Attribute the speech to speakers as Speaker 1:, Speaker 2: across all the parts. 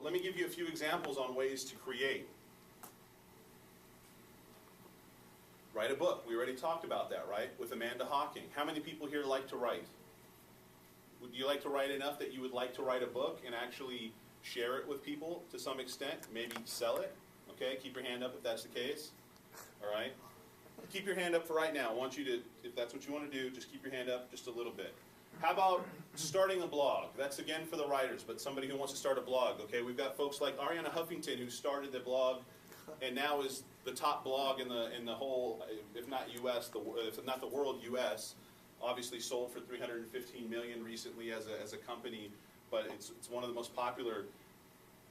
Speaker 1: Let me give you a few examples on ways to create. Write a book. We already talked about that, right? With Amanda Hawking. How many people here like to write? Would you like to write enough that you would like to write a book and actually share it with people to some extent? Maybe sell it? Okay, keep your hand up if that's the case. All right? Keep your hand up for right now. I want you to, if that's what you want to do, just keep your hand up just a little bit. How about starting a blog? That's again for the writers, but somebody who wants to start a blog. Okay, we've got folks like Ariana Huffington who started the blog and now is the top blog in the whole, if not U.S., if not the world, U.S. Obviously sold for $315 million recently as a company, but it's one of the most popular.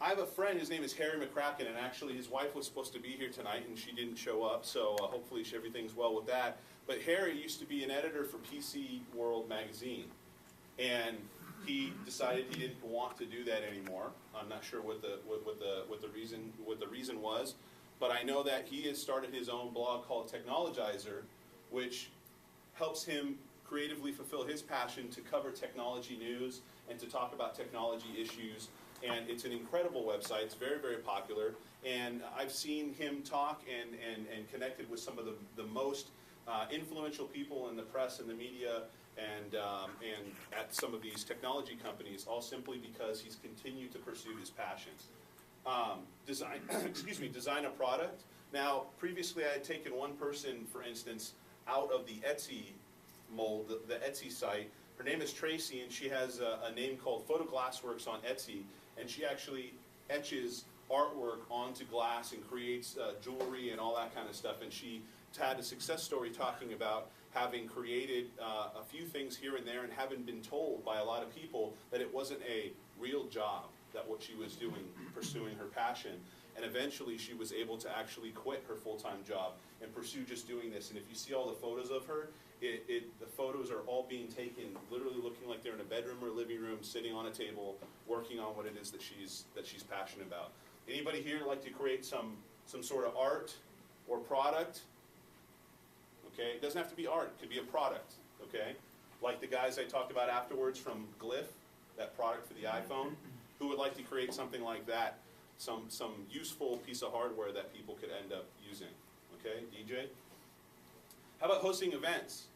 Speaker 1: I have a friend, his name is Harry McCracken, and actually his wife was supposed to be here tonight and she didn't show up, so hopefully everything's well with that. But Harry used to be an editor for PC World magazine, and he decided he didn't want to do that anymore. I'm not sure what the reason was, but I know that he has started his own blog called Technologizer, which helps him creatively fulfill his passion to cover technology news and to talk about technology issues. And it's an incredible website. It's very, very popular. And I've seen him talk and connected with some of the most influential people in the press and the media and at some of these technology companies, all simply because he's continued to pursue his passion. Design a product. Now, previously I had taken one person, for instance, out of the Etsy mold, the Etsy site. Her name is Tracy, and she has a name called Photoglassworks on Etsy, and she actually etches artwork onto glass and creates jewelry and all that kind of stuff. And she had a success story talking about having created a few things here and there and having been told by a lot of people that it wasn't a real job, that what she was doing, pursuing her passion. And eventually she was able to actually quit her full-time job and pursue just doing this. And if you see all the photos of her, the photos are all being taken literally looking like they're in a bedroom or living room, sitting on a table, working on what it is that she's passionate about. Anybody here like to create some sort of art or product? Okay, it doesn't have to be art, it could be a product, okay? Like the guys I talked about afterwards from Glyph, that product for the iPhone. Who would like to create something like that? Some useful piece of hardware that people could end up using. Okay, DJ? How about hosting events?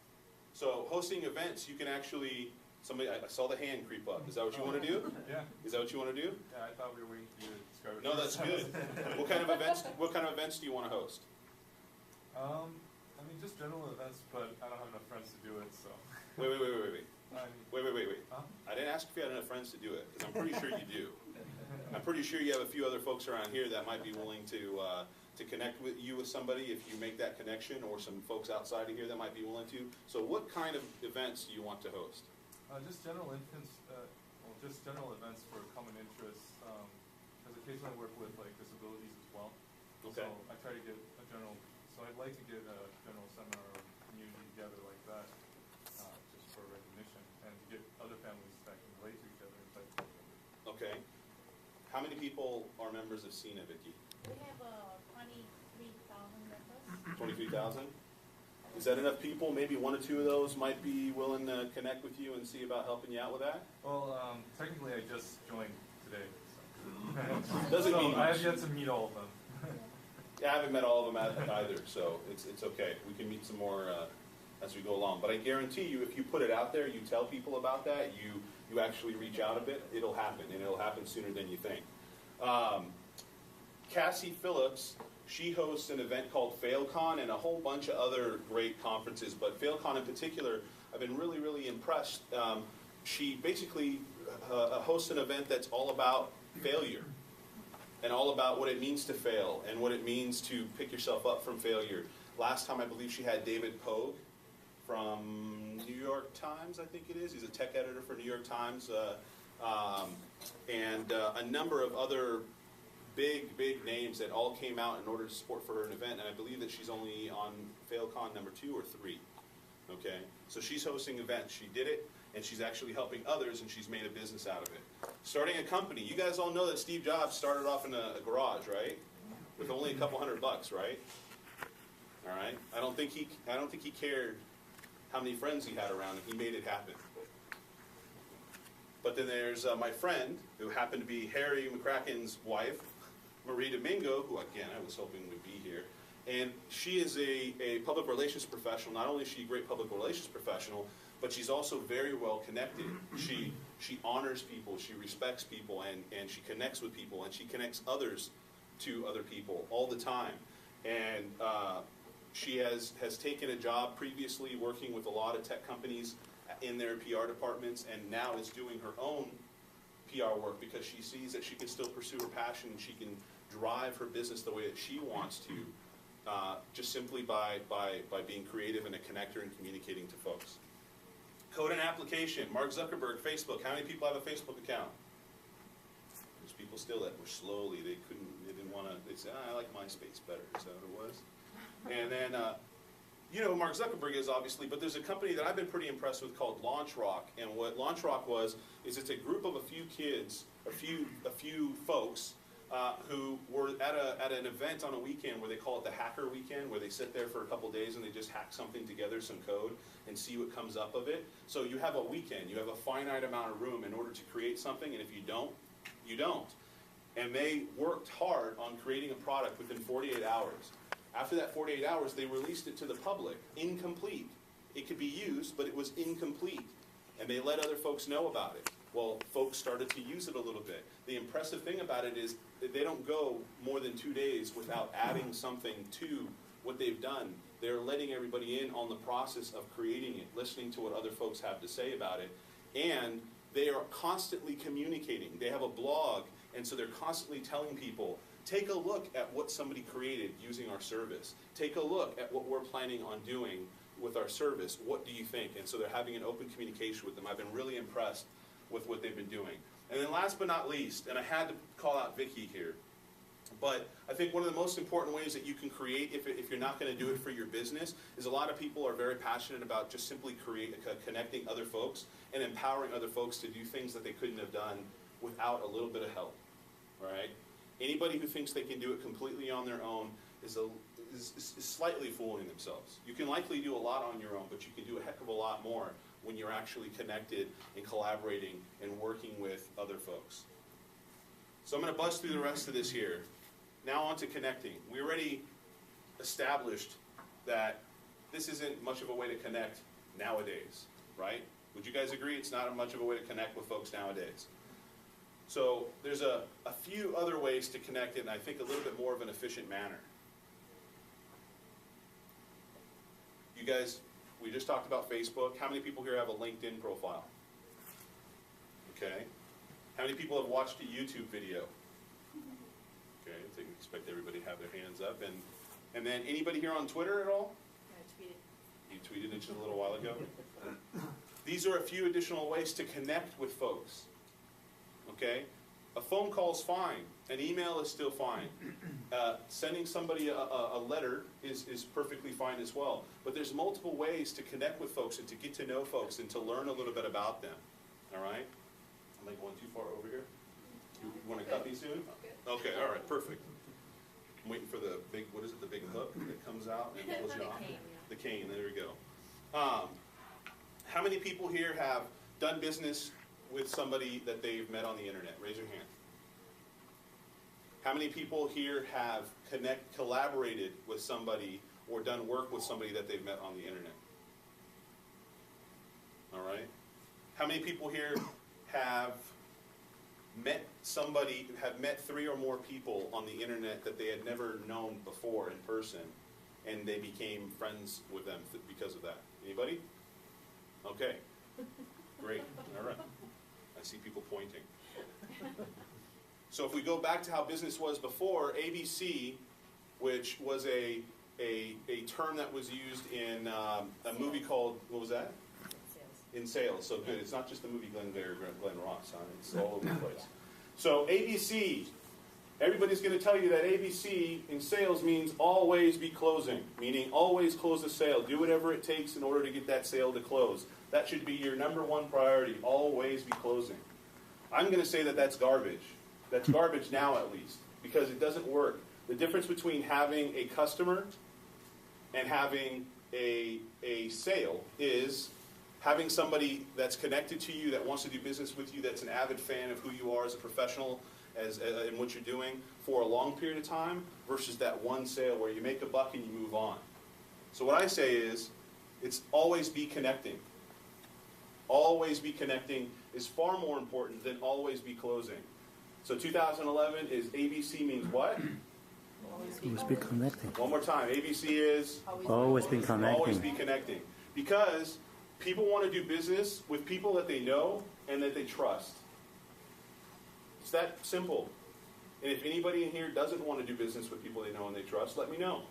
Speaker 1: So hosting events, you can actually, I saw the hand creep up. Is that what you want to do?
Speaker 2: Yeah.
Speaker 1: Is that what you want to do?
Speaker 2: Yeah, I thought we were waiting for you to describe it.
Speaker 1: No, that's good. What kind of events do you want to host?
Speaker 2: I mean, just general events, but I don't have enough friends to do it, so.
Speaker 1: Wait. Wait.
Speaker 2: Huh?
Speaker 1: I didn't ask if you had enough friends to do it, because I'm pretty sure you do. I'm pretty sure you have a few other folks around here that might be willing to connect with you with somebody if you make that connection, or some folks outside of here that might be willing to. So what kind of events do you want to host?
Speaker 2: Just general events for common interests. Because occasionally I work with like disabilities as well.
Speaker 1: Okay.
Speaker 2: So I try to get a general. So I'd like to get a general seminar or community together like that, just for recognition and to get other families that can relate to each other and type of thing.
Speaker 1: Okay. How many people are members of CINA, Vicki?
Speaker 3: We have 23,000 members.
Speaker 1: 23,000? Is that enough people? Maybe one or two of those might be willing to connect with you and see about helping you out with that?
Speaker 2: Well, technically I just joined today. So.
Speaker 1: Doesn't mean
Speaker 2: I have yet to meet all of them.
Speaker 1: Yeah, I haven't met all of them either, so it's okay. We can meet some more as we go along. But I guarantee you, if you put it out there, you tell people about that, you actually reach out a bit, it'll happen, and it'll happen sooner than you think. Cassie Phillips, she hosts an event called FailCon and a whole bunch of other great conferences, but FailCon in particular, I've been really, really impressed. She basically hosts an event that's all about failure, and all about what it means to fail and what it means to pick yourself up from failure. Last time I believe she had David Pogue from New York Times, I think it is. He's a tech editor for New York Times, and a number of other big names that all came out in order to support for her an event, and I believe that she's only on FailCon number 2 or 3. Okay, so she's hosting events. She did it, and she's actually helping others, and she's made a business out of it. Starting a company. You guys all know that Steve Jobs started off in a garage, right? With only a couple $100, right? All right. I don't think he cared how many friends he had around, and he made it happen. But But then there's my friend, who happened to be Harry McCracken's wife, Marie Domingo, who again I was hoping would be here. And she is a public relations professional. Not only is she a great public relations professional, but she's also very well connected. She honors people, she respects people, and she connects with people, and she connects others to other people all the time. And she has taken a job previously working with a lot of tech companies in their PR departments, and now is doing her own PR work because she sees that she can still pursue her passion and she can drive her business the way that she wants to, just simply by being creative and a connector and communicating to folks. Code and application. Mark Zuckerberg, Facebook. How many people have a Facebook account? There's people still that were slowly, they didn't want to, they said, I like MySpace better. Is that what it was? And then, you know who Mark Zuckerberg is, obviously, but there's a company that I've been pretty impressed with called LaunchRock. And what LaunchRock is it's a group of a few kids, a few folks, who were at an event on a weekend where they call it the Hacker Weekend, where they sit there for a couple days and they just hack something together, some code, and see what comes up of it. So you have a weekend, you have a finite amount of room in order to create something, and if you don't, you don't. And they worked hard on creating a product within 48 hours. After that 48 hours, they released it to the public, incomplete. It could be used, but it was incomplete. And they let other folks know about it. Well, folks started to use it a little bit. The impressive thing about it is that they don't go more than 2 days without adding something to what they've done. They're letting everybody in on the process of creating it, listening to what other folks have to say about it, and they are constantly communicating. They have a blog, and so they're constantly telling people, take a look at what somebody created using our service. Take a look at what we're planning on doing with our service. What do you think? And so they're having an open communication with them. I've been really impressed with what they've been doing. And then last but not least, and I had to call out Vicky here, but I think one of the most important ways that you can create, if you're not going to do it for your business, is a lot of people are very passionate about just simply connecting other folks and empowering other folks to do things that they couldn't have done without a little bit of help, right? Anybody who thinks they can do it completely on their own is slightly fooling themselves. You can likely do a lot on your own, but you can do a heck of a lot more when you're actually connected and collaborating and working with other folks. So I'm going to buzz through the rest of this here. Now on to connecting. We already established that this isn't much of a way to connect nowadays, right? Would you guys agree it's not much of a way to connect with folks nowadays? So there's a few other ways to connect it, and I think a little bit more of an efficient manner. You guys, we just talked about Facebook. How many people here have a LinkedIn profile? Okay. How many people have watched a YouTube video? Okay, I think we expect everybody to have their hands up. And then anybody here on Twitter at all?
Speaker 3: I tweeted.
Speaker 1: You tweeted it just a little while ago. These are a few additional ways to connect with folks. Okay? A phone call is fine. An email is still fine. Sending somebody a letter is perfectly fine as well. But there's multiple ways to connect with folks and to get to know folks and to learn a little bit about them. All right? Am I going too far over here? You want to cut me soon? Okay, all right, perfect. I'm waiting for the big, what is it, the big hook that comes out and pulls you off? The cane, there we go. How many people here have done business with somebody that they've met on the internet? Raise your hand. How many people here have collaborated with somebody or done work with somebody that they've met on the internet? All right. How many people here have met 3 or more people on the internet that they had never known before in person, and they became friends with them because of that? Anybody? Okay. Great. All right. I see people pointing. So if we go back to how business was before, ABC, which was a term that was used in a movie called, what was that? In Sales. So good. It's not just the movie Glenn Ross. Huh? It's all over the place. So ABC, everybody's going to tell you that ABC in sales means always be closing, meaning always close the sale. Do whatever it takes in order to get that sale to close. That should be your number one priority, always be closing. I'm going to say that that's garbage. That's garbage now at least, because it doesn't work. The difference between having a customer and having a sale is having somebody that's connected to you, that wants to do business with you, that's an avid fan of who you are as a professional, in what you're doing for a long period of time, versus that one sale where you make a buck and you move on. So what I say is, it's always be connecting. Always be connecting is far more important than always be closing. So 2011 is ABC means what?
Speaker 4: Always be connecting.
Speaker 1: One more time. ABC is
Speaker 4: Always be connecting.
Speaker 1: always be connecting. Because people want to do business with people that they know and that they trust. It's that simple. And if anybody in here doesn't want to do business with people they know and they trust, let me know.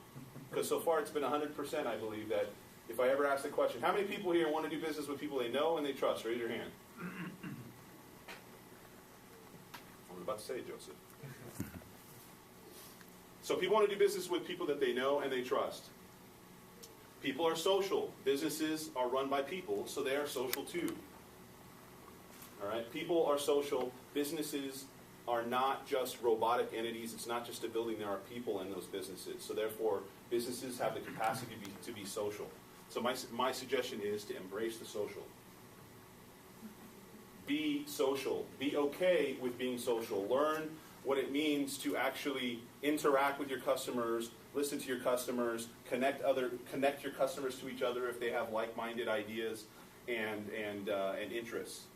Speaker 1: Because so far it's been 100%, I believe, that if I ever ask the question, how many people here want to do business with people they know and they trust? Raise your hand. I was about to say, Joseph. So people want to do business with people that they know and they trust. People are social. Businesses are run by people, so they are social too. All right? People are social. Businesses are not just robotic entities. It's not just a building. There are people in those businesses. So therefore, businesses have the capacity to be social. So my suggestion is to embrace the social. Be social. Be okay with being social. Learn what it means to actually interact with your customers, listen to your customers, connect your customers to each other if they have like-minded ideas and interests.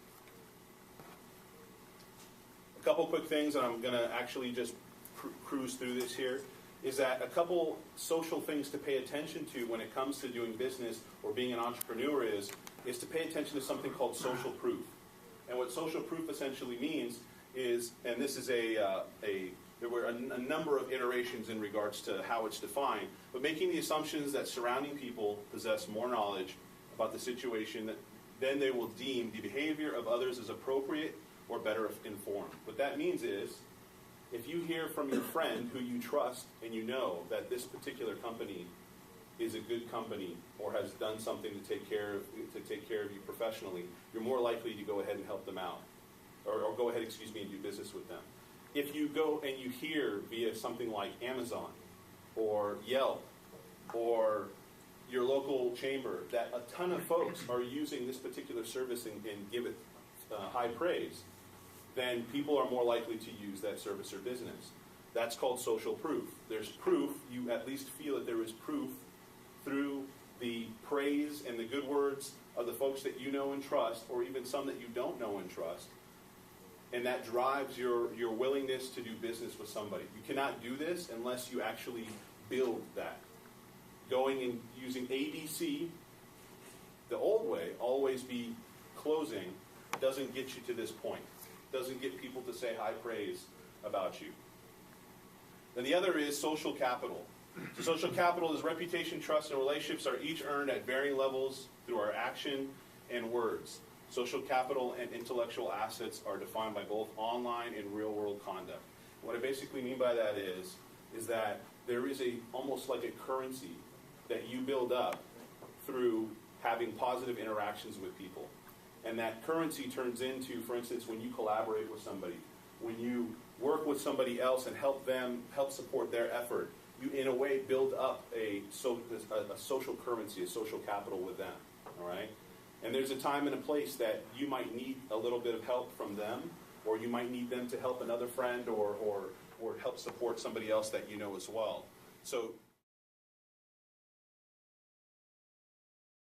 Speaker 1: A couple quick things, and I'm going to actually just cruise through this here, is that a couple social things to pay attention to when it comes to doing business or being an entrepreneur is to pay attention to something called social proof. And what social proof essentially means is, and this is there were a number of iterations in regards to how it's defined, but making the assumptions that surrounding people possess more knowledge about the situation, then they will deem the behavior of others as appropriate or better informed. What that means is, if you hear from your friend who you trust and you know that this particular company is a good company or has done something to take care of you professionally, you're more likely to go ahead and help them out, or go ahead, and do business with them. If you go and you hear via something like Amazon or Yelp or your local chamber that a ton of folks are using this particular service and give it high praise, then people are more likely to use that service or business. That's called social proof. There's proof, you at least feel that there is proof through the praise and the good words of the folks that you know and trust, or even some that you don't know and trust. And that drives your willingness to do business with somebody. You cannot do this unless you actually build that. Going and using ABC, the old way, always be closing, doesn't get you to this point. Doesn't get people to say high praise about you. And the other is social capital. So social capital is reputation, trust, and relationships are each earned at varying levels through our action and words. Social capital and intellectual assets are defined by both online and real-world conduct. What I basically mean by that is that there is almost like a currency that you build up through having positive interactions with people. And that currency turns into, for instance, when you collaborate with somebody, when you work with somebody else and help support their effort, you in a way build up a social currency, a social capital with them, all right? And there's a time and a place that you might need a little bit of help from them, or you might need them to help another friend or help support somebody else that you know as well. So